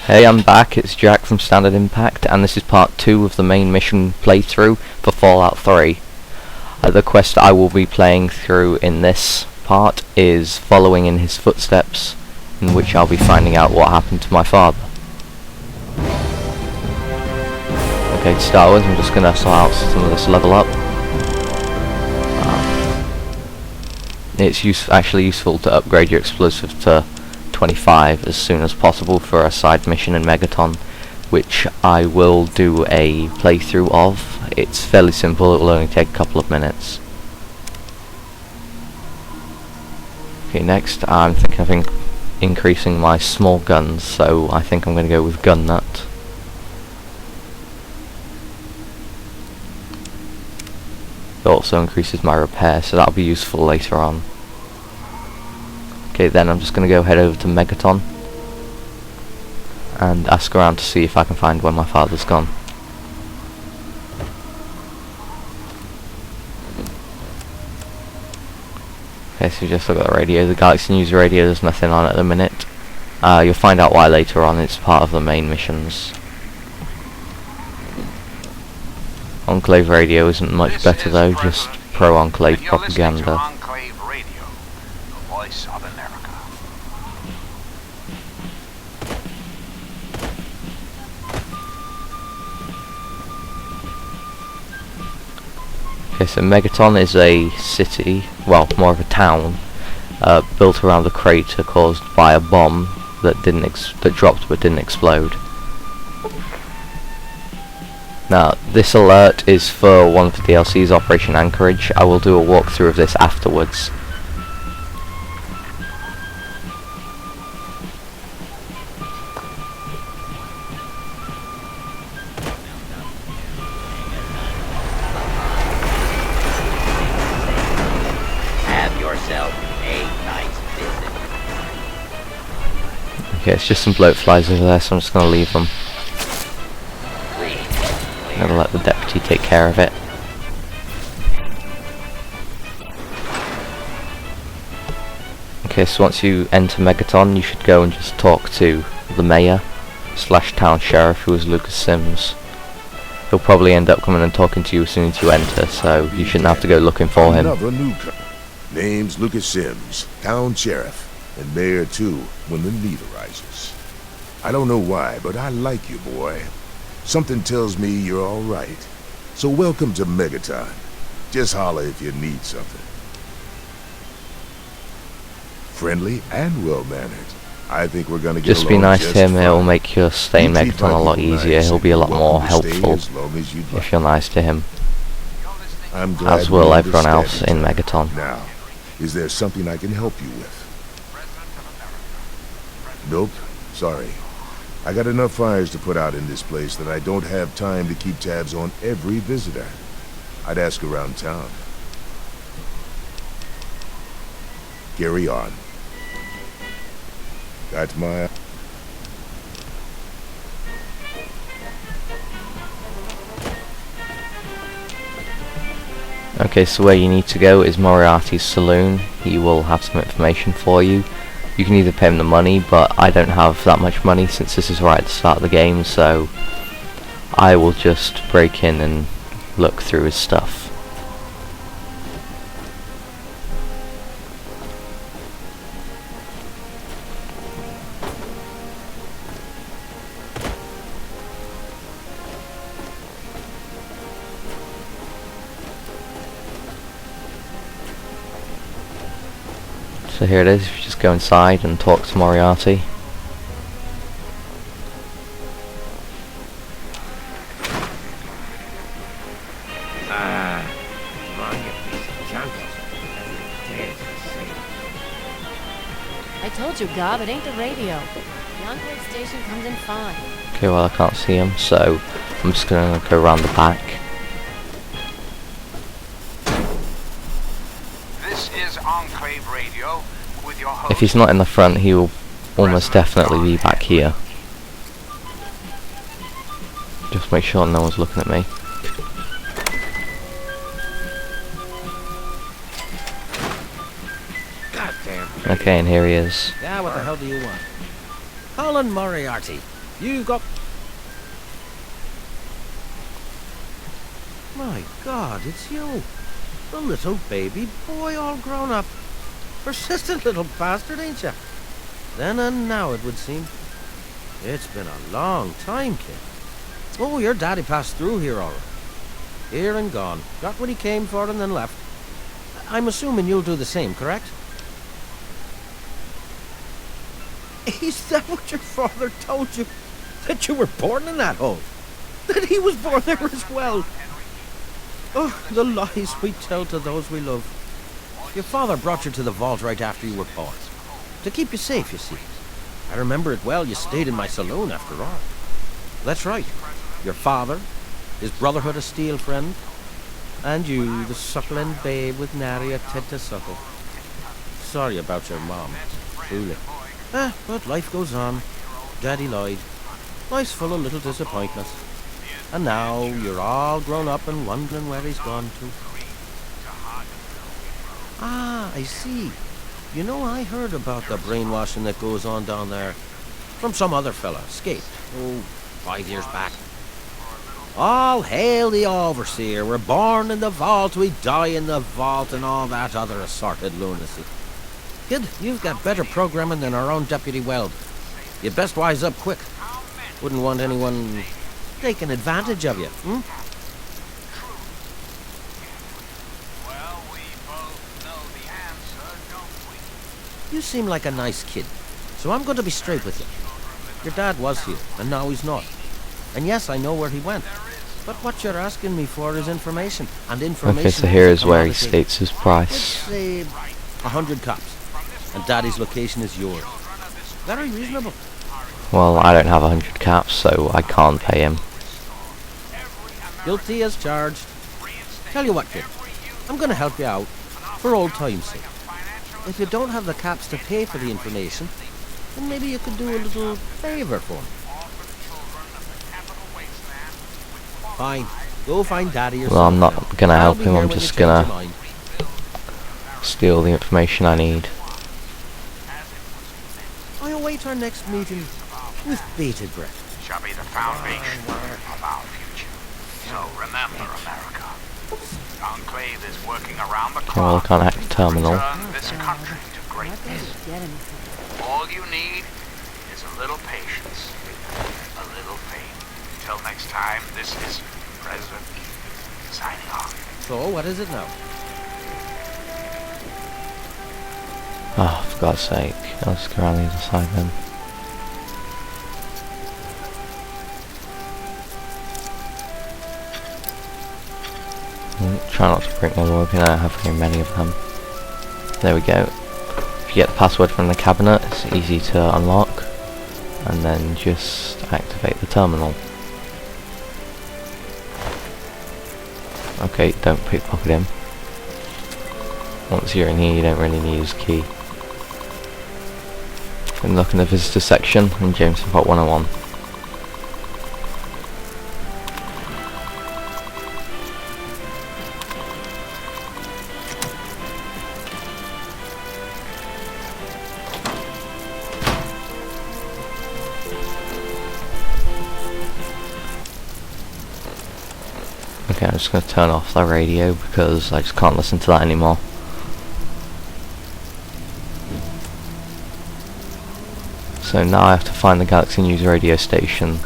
Hey, I'm back, it's Jack from Standard Impact, and this is part 2 of the main mission playthrough for Fallout 3. The quest I will be playing through in this part is following in his footsteps, in which I'll be finding out what happened to my father. Okay, to start with, I'm just going to sort out some of this level up. It's actually useful to upgrade your explosive to 25 as soon as possible for a side mission in Megaton, which I will do a playthrough of. It's fairly simple, it will only take a couple of minutes. Okay, next I'm thinking of increasing my small guns, so I think I'm going to go with Gun Nut. It also increases my repair, so that'll be useful later on. Okay, then I'm just going to go head over to Megaton and ask around to see if I can find where my father's gone. Okay, so just look at the radio. The Galaxy News radio, there's nothing on at the minute. You'll find out why later on. It's part of the main missions. Enclave radio isn't much better though, just pro-Enclave propaganda. Okay, so Megaton is a city, well, more of a town, built around a crater caused by a bomb that dropped but didn't explode. Now, this alert is for one of the DLCs, Operation Anchorage. I will do a walkthrough of this afterwards. Okay, it's just some bloat flies over there, so I'm just going to leave them. I'm going to let the deputy take care of it. Okay, so once you enter Megaton, you should go and just talk to the mayor / town sheriff, who is Lucas Sims. He'll probably end up coming and talking to you as soon as you enter, so you shouldn't have to go looking for him. Another newcomer. Name's Lucas Sims, town sheriff, and mayor too, when the need arises. I don't know why, but I like you, boy. Something tells me you're all right. So welcome to Megaton. Just holler if you need something. Friendly and well-mannered. I think we're gonna get just be nice to him, fine. It'll make your stay in Megaton a lot easier. He'll be a lot more helpful if you're nice to him. As will everyone else in Megaton. Now, is there something I can help you with? Nope, sorry. I got enough fires to put out in this place that I don't have time to keep tabs on every visitor. I'd ask around town. Carry on. Got my... Okay, so where you need to go is Moriarty's saloon. He will have some information for you. You can either pay him the money, but I don't have that much money since this is right at the start of the game, so I will just break in and look through his stuff. So here it is, if you just go inside and talk to Moriarty. I told you, Gob, it ain't the radio. The Enclave station comes in fine. Okay, well I can't see him, so I'm just gonna go around the back. Enclave radio with your host. If he's not in the front, he will almost definitely be back here. Just make sure no one's looking at me. Goddamn. Okay, and here he is. Yeah, what the hell do you want? Colin Moriarty. You got... My God, it's you. The little baby boy all grown up. Persistent little bastard, ain't you? Then and now, it would seem. It's been a long time, kid. Oh, your daddy passed through here all right. Here and gone. Got what he came for and then left. I'm assuming you'll do the same, correct? Is that what your father told you? That you were born in that hole? That he was born there as well? Oh, the lies we tell to those we love. Your father brought you to the vault right after you were born. To keep you safe, you see. I remember it well. You stayed in my saloon after all. That's right. Your father, his Brotherhood of Steel friend, and you, the suckling babe with nary a tit to suckle. Sorry about your mom, truly. But life goes on. Daddy lied. Life's full of little disappointments. And now you're all grown up and wondering where he's gone to. Ah, I see. You know, I heard about the brainwashing that goes on down there. From some other fella, escaped. 5 years back. All hail the overseer. We're born in the vault, we die in the vault, and all that other assorted lunacy. Kid, you've got better programming than our own Deputy Weld. You'd best wise up quick. Wouldn't want anyone taking advantage of you, Well, we both know the answer, don't we? You seem like a nice kid, so I'm going to be straight with you. Your dad was here, and now he's not. And yes, I know where he went. But what you're asking me for is information, and information... Okay, so here is where he states his price. Let's say 100 cops, and Daddy's location is yours. Very reasonable. Well, I don't have 100 caps, so I can't pay him. Guilty as charged. Tell you what, kid, I'm going to help you out, for old time's sake. If you don't have the caps to pay for the information, then maybe you could do a little favor for me. Fine. Go find Daddy yourself. Well, I'm not gonna help him, I'm when just you change your gonna mind. steal the information I need. I await our next meeting with bated breath. Shall be the foundation of our future. So remember, America, the Enclave is working around the Okay, well, I clock can't hack the terminal. to turn this country to greatness. All you need is a little patience, a little faith. Till next time, this is President Ethan signing off. So, what is it now? Oh, for God's sake. Let's go around the other side then. Try not to break my wall, I don't have very many of them. There we go. If you get the password from the cabinet, it's easy to unlock. And then just activate the terminal. Okay, don't pickpocket him. Once you're in here, you don't really need his key. And look in the visitor section in James Bond 101. Okay, I'm just going to turn off the radio because I just can't listen to that anymore. So now I have to find the Galaxy News radio station,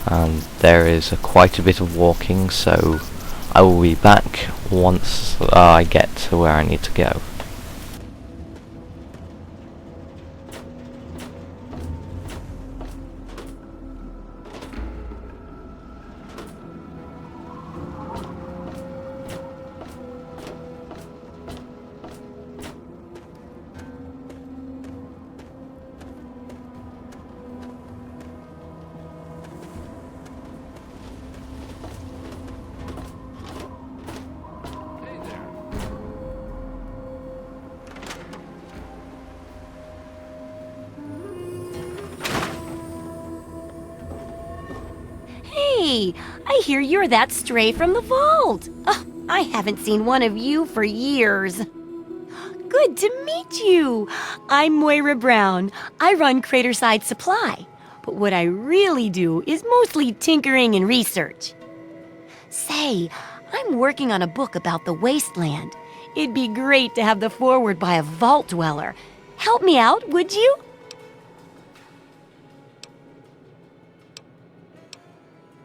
and there is quite a bit of walking, so I will be back once I get to where I need to go. Hey, I hear you're that stray from the vault. Oh, I haven't seen one of you for years. Good to meet you. I'm Moira Brown. I run Craterside Supply. What I really do is mostly tinkering and research. Say, I'm working on a book about the wasteland. It'd be great to have the foreword by a vault dweller. Help me out, would you?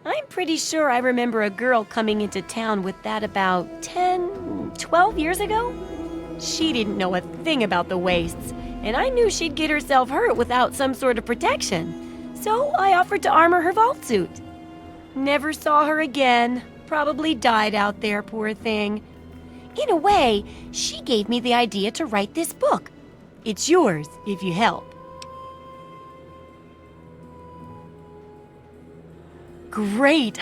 I'm pretty sure I remember a girl coming into town with that about 10, 12 years ago. She didn't know a thing about the wastes, and I knew she'd get herself hurt without some sort of protection. So I offered to armor her vault suit. Never saw her again. Probably died out there, poor thing. In a way, she gave me the idea to write this book. It's yours if you help. Great!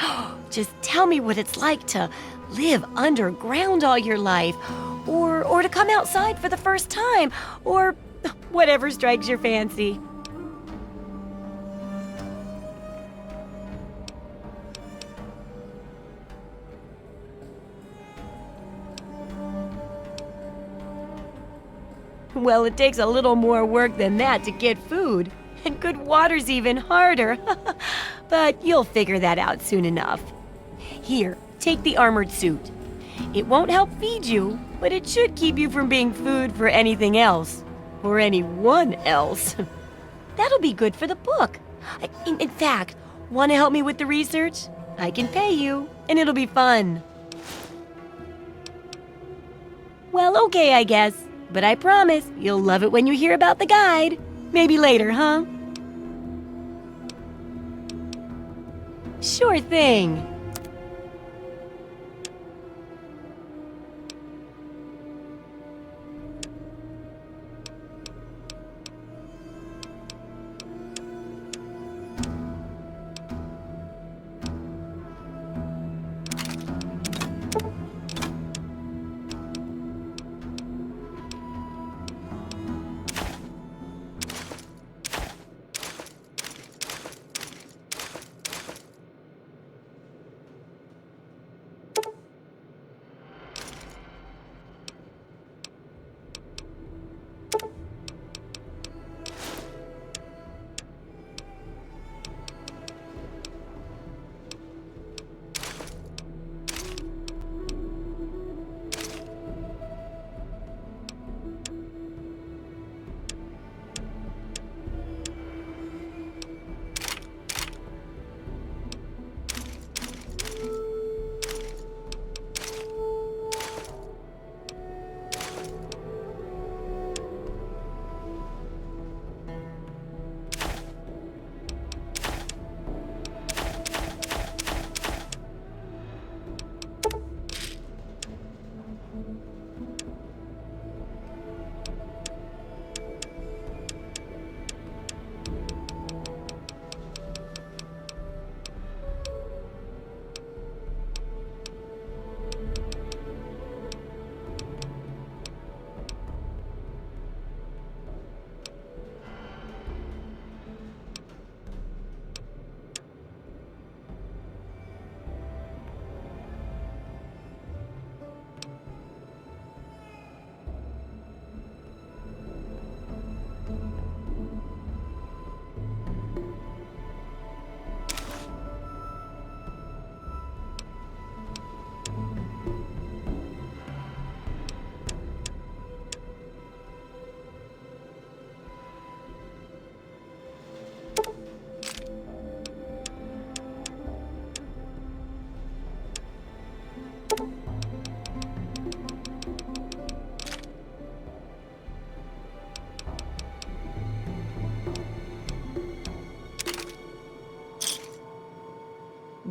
Just tell me what it's like to live underground all your life, or to come outside for the first time, or whatever strikes your fancy. Well, it takes a little more work than that to get food, and good water's even harder. But you'll figure that out soon enough. Here, take the armored suit. It won't help feed you, but it should keep you from being food for anything else, or anyone else. That'll be good for the book. In fact, want to help me with the research? I can pay you, and it'll be fun. Well, okay, I guess. But I promise you'll love it when you hear about the guide. Maybe later, huh? Sure thing.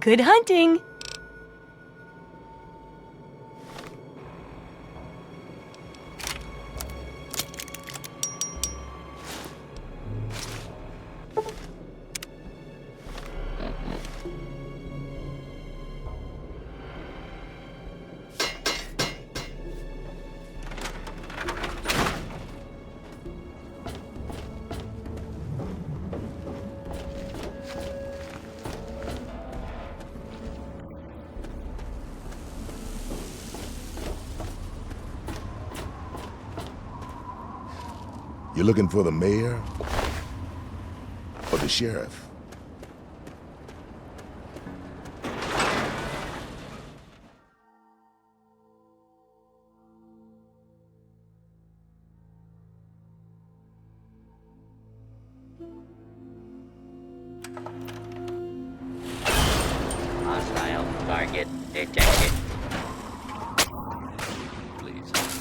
Good hunting! You looking for the mayor? Or the sheriff? Okay, thank you. Please.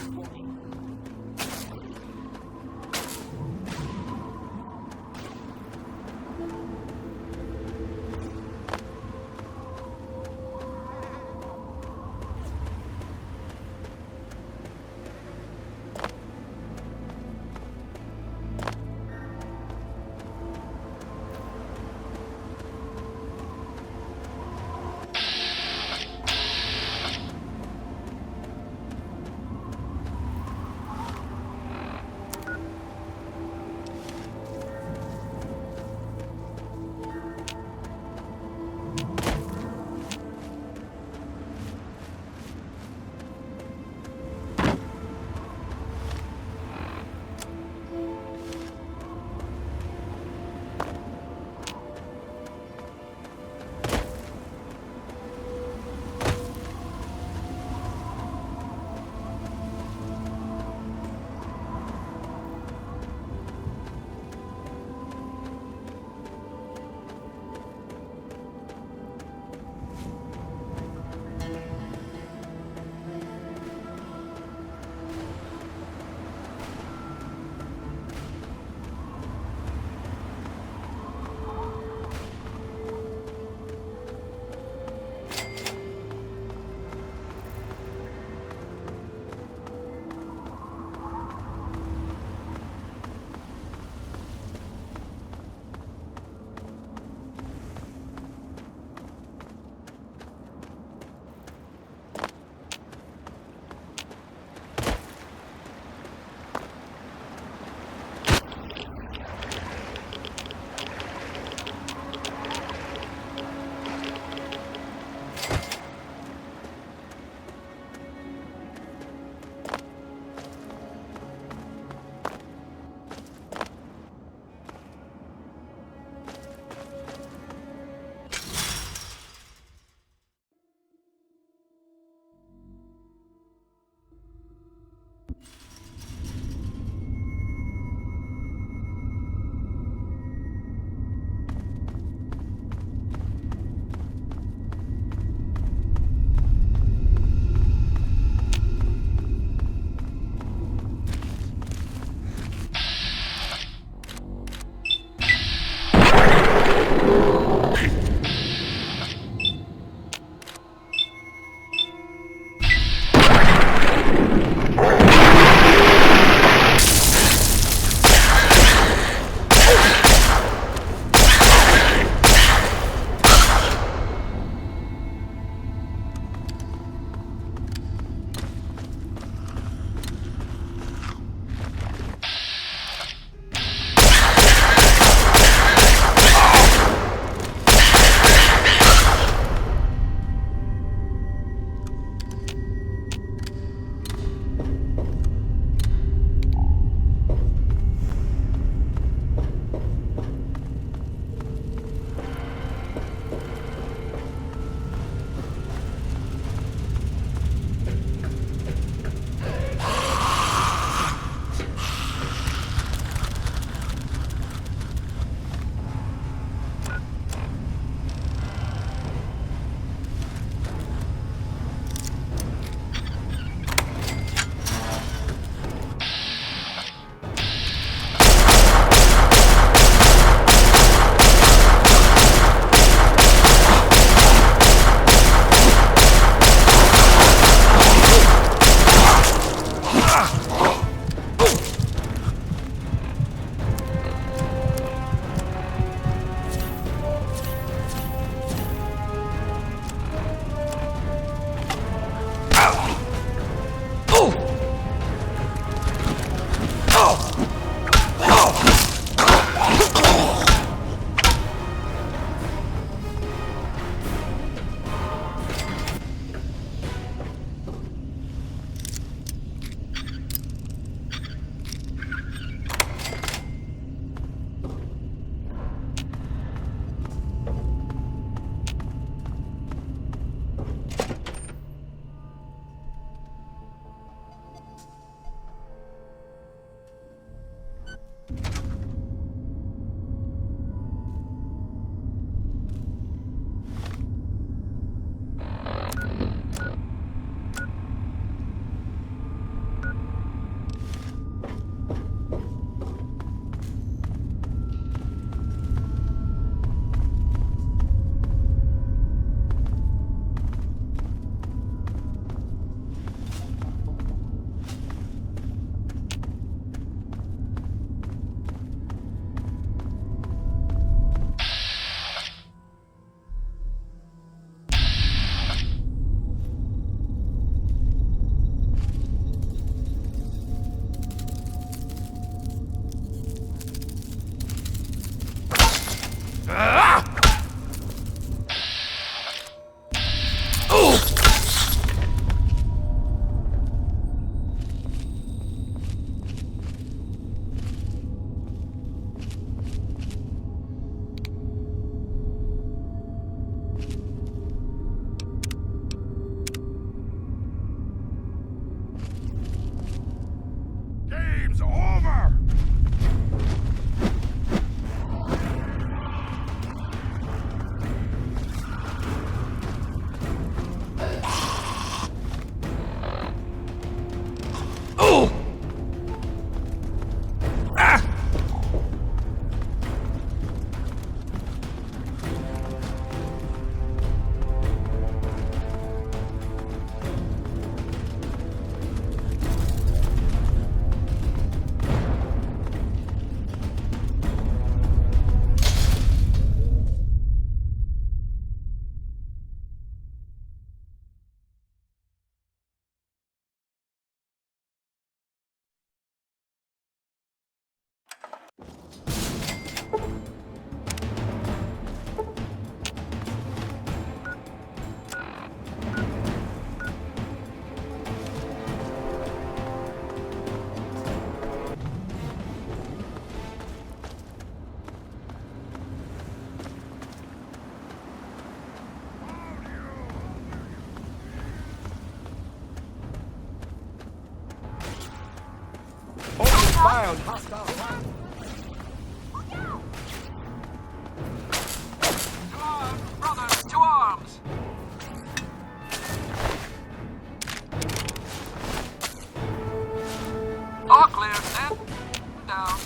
Game's over! Found hostile. To arms, brothers, to arms! All clear, stand down.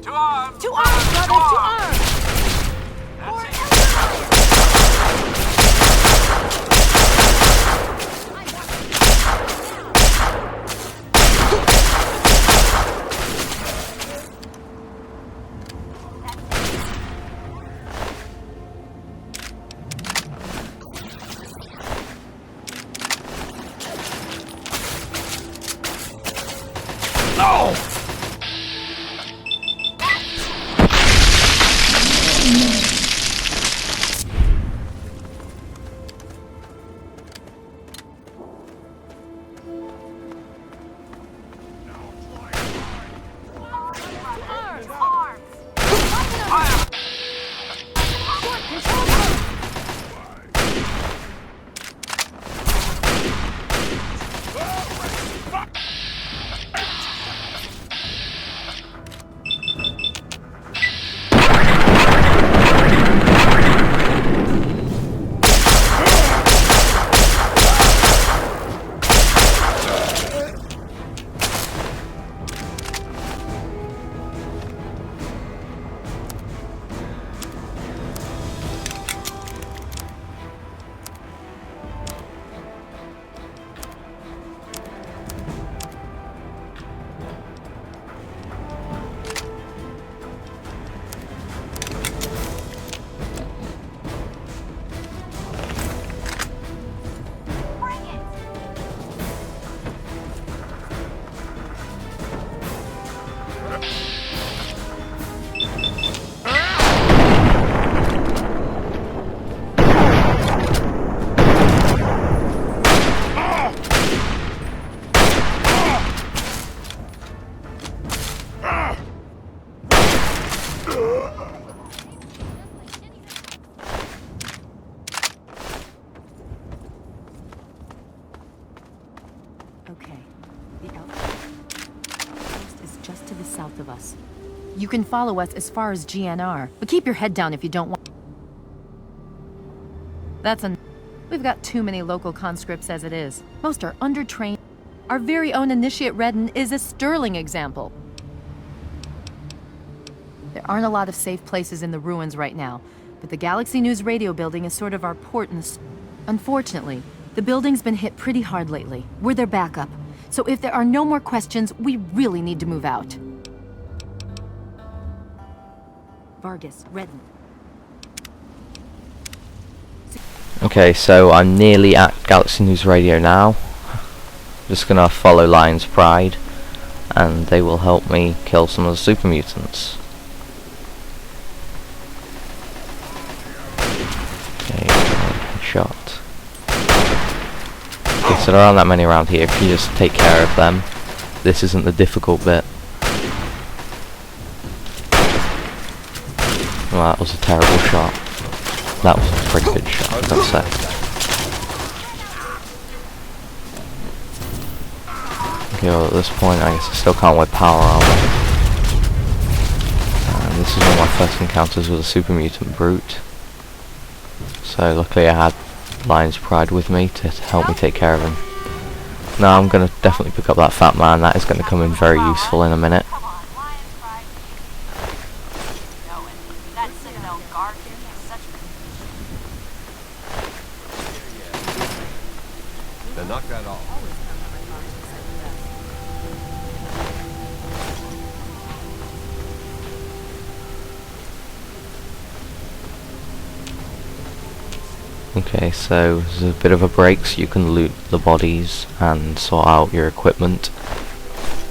To arms! To arms, brothers, to arms! Okay, the outpost is just to the south of us. You can follow us as far as GNR, but keep your head down if you don't want. We've got too many local conscripts as it is. Most are undertrained. Our very own initiate Redden is a sterling example. There aren't a lot of safe places in the ruins right now, but the Galaxy News radio building is sort of our port and... Unfortunately, the building's been hit pretty hard lately. We're their backup. So if there are no more questions, we really need to move out. Vargas, Redden. Okay, so I'm nearly at Galaxy News Radio now. Just gonna follow Lion's Pride, and they will help me kill some of the super mutants. Okay, shot. Okay, so there aren't that many around here. If you just take care of them, this isn't the difficult bit. Well, that was a terrible shot. That was a pretty good shot, I'd say. Okay, well at this point I guess I still can't wear power armor. And this is one of my first encounters with a super mutant brute. So luckily I had Lion's Pride with me to help me take care of him. Now I'm going to definitely pick up that fat man. That is going to come in very useful in a minute. Knock that off. Okay, so there's a bit of a break so you can loot the bodies and sort out your equipment.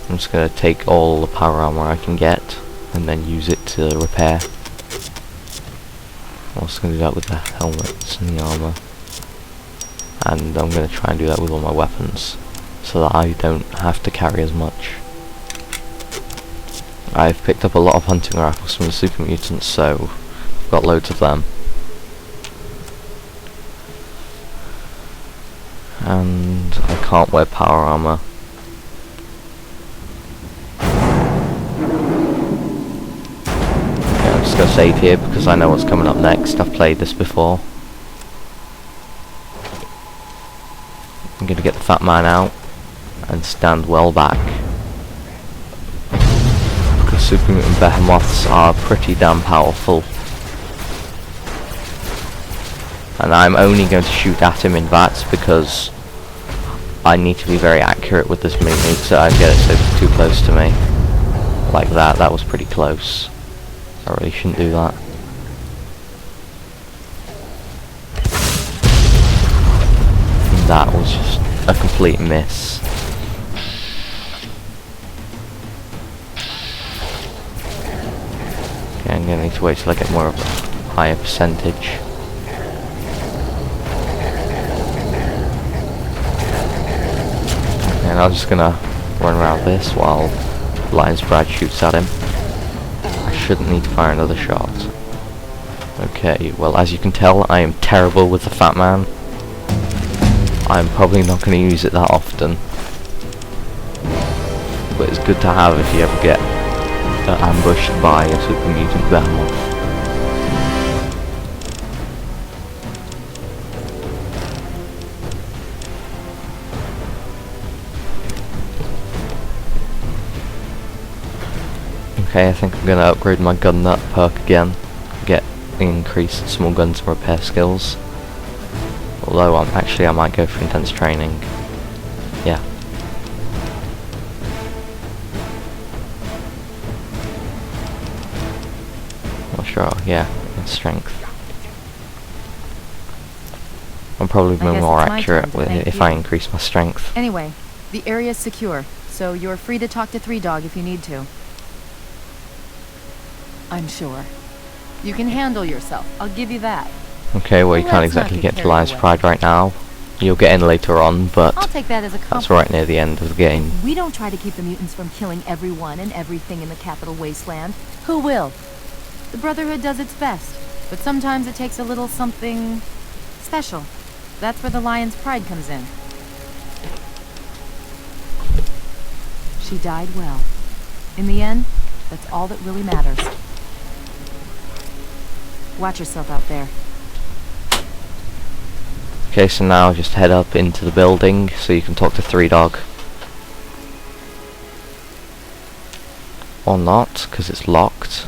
I'm just going to take all the power armor I can get and then use it to repair. I'm also going to do that with the helmets and the armor. And I'm going to try and do that with all my weapons, so that I don't have to carry as much. I've picked up a lot of hunting rifles from the super mutants, so I've got loads of them. And I can't wear power armor. Okay, I'm just going to save here because I know what's coming up next. I've played this before. I'm going to get the fat man out and stand well back, because super mutant behemoths are pretty damn powerful, and I'm only going to shoot at him in VATS because I need to be very accurate with this mini so I get it so too close to me. Like that. That was pretty close. I really shouldn't do that. That was just a complete miss. Okay, I'm gonna need to wait till I get more of a higher percentage. And I'm just gonna run around this while Lion's Pride shoots at him. I shouldn't need to fire another shot. Okay, well as you can tell I am terrible with the fat man. I'm probably not going to use it that often, but it's good to have if you ever get ambushed by a super mutant behemoth. Okay, I think I'm going to upgrade my gun nut perk again, get increased small guns and repair skills. Although I might go for intense training. Yeah. Not sure. Yeah, and strength. I'm probably be more accurate with it if I increase my strength. Anyway, the area's secure, so you're free to talk to Three Dog if you need to. I'm sure. You can handle yourself, I'll give you that. Okay, well you can't exactly get to Lion's Pride right now. You'll get in later on, but I'll take that as a that's right near the end of the game. We don't try to keep the mutants from killing everyone and everything in the capital wasteland. Who will? The Brotherhood does its best, but sometimes it takes a little something special. That's where the Lion's Pride comes in. She died well. In the end, that's all that really matters. Watch yourself out there. Okay, so now just head up into the building so you can talk to Three Dog. Or not, because it's locked.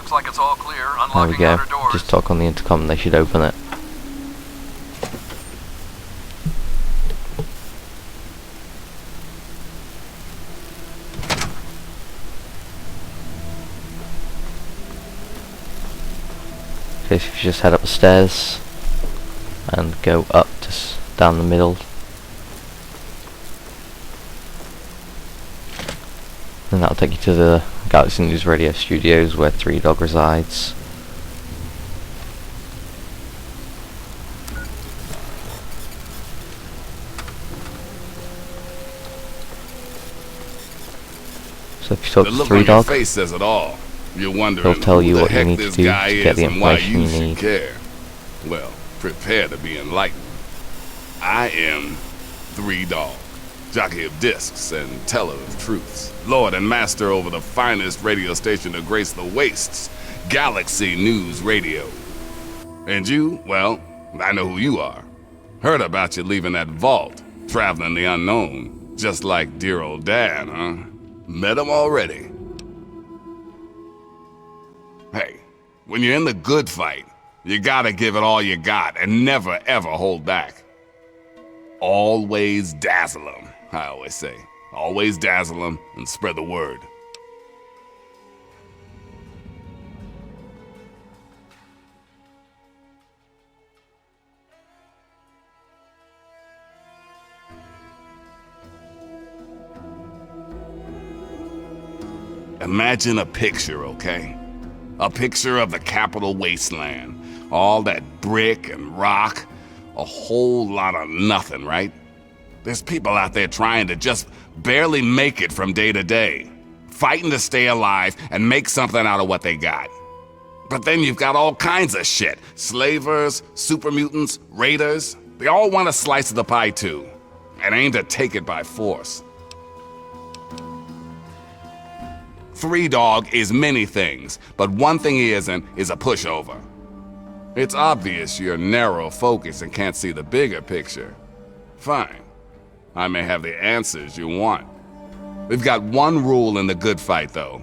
Looks like it's all clear. There we Unlocking go. outer doors. Just talk on the intercom and they should open it. Okay, so if you just head up the stairs and go up to down the middle, and that'll take you to the Galaxy News Radio studios where Three Dog resides. So if you talk The to look Three on your Dog, face says it all. You're wondering he'll tell you who the what you heck need to this do guy to get the is and why information you you should need. care. Well, prepare to be enlightened. I am Three Dog, jockey of discs and teller of truths, lord and master over the finest radio station to grace the wastes, Galaxy News Radio. And you, well, I know who you are. Heard about you leaving that vault, traveling the unknown, just like dear old Dad, huh? Met him already. Hey, when you're in the good fight, you gotta give it all you got and never ever hold back. Always dazzle 'em, I always say. Always dazzle 'em and spread the word. Imagine a picture, okay? A picture of the capital wasteland. All that brick and rock. A whole lot of nothing, right? There's people out there trying to just barely make it from day to day. Fighting to stay alive and make something out of what they got. But then you've got all kinds of shit. Slavers, super mutants, raiders. They all want a slice of the pie too. And aim to take it by force. Three Dog is many things, but one thing he isn't is a pushover. It's obvious you're narrow focused and can't see the bigger picture. Fine. I may have the answers you want. We've got one rule in the good fight, though.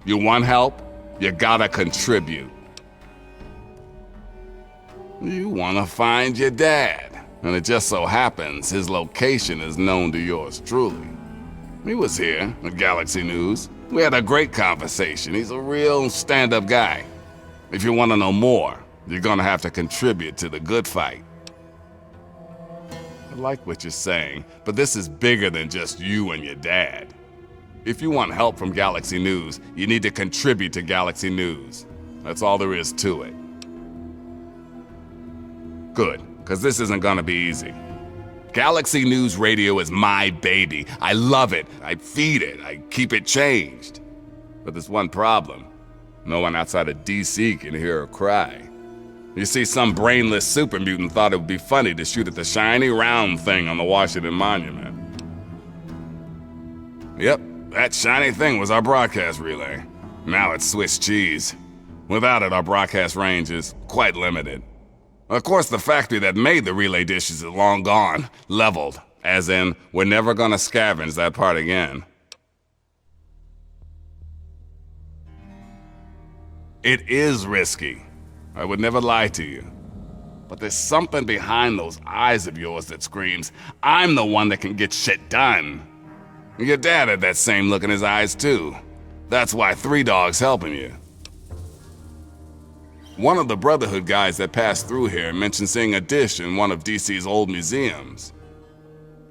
You want help? You gotta contribute. You wanna find your dad, and it just so happens his location is known to yours truly. He was here at Galaxy News. We had a great conversation. He's a real stand-up guy. If you want to know more, you're gonna have to contribute to the good fight. I like what you're saying, but this is bigger than just you and your dad. If you want help from Galaxy News, you need to contribute to Galaxy News. That's all there is to it. Good, because this isn't gonna be easy. Galaxy News Radio is my baby. I love it. I feed it. I keep it changed. But there's one problem. No one outside of DC can hear her cry. You see, some brainless super mutant thought it would be funny to shoot at the shiny round thing on the Washington Monument. Yep, that shiny thing was our broadcast relay. Now it's Swiss cheese. Without it, our broadcast range is quite limited. Of course, the factory that made the relay dishes is long gone, leveled, as in, we're never gonna scavenge that part again. It is risky. I would never lie to you. But there's something behind those eyes of yours that screams, I'm the one that can get shit done. Your dad had that same look in his eyes too. That's why Three Dog's helping you. One of the Brotherhood guys that passed through here mentioned seeing a dish in one of DC's old museums.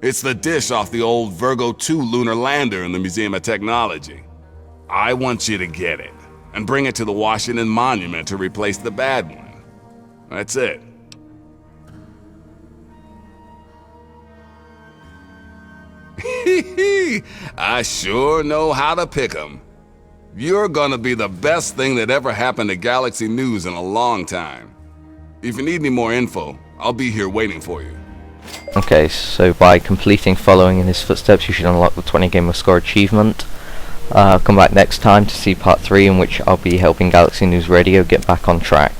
It's the dish off the old Virgo 2 lunar lander in the Museum of Technology. I want you to get it and bring it to the Washington Monument to replace the bad one. That's it. I sure know how to pick 'em. You're gonna be the best thing that ever happened to Galaxy News in a long time. If you need any more info, I'll be here waiting for you. Okay, so by completing following in his footsteps, you should unlock the 20 gamer score achievement. Come back next time to see part 3, in which I'll be helping Galaxy News Radio get back on track.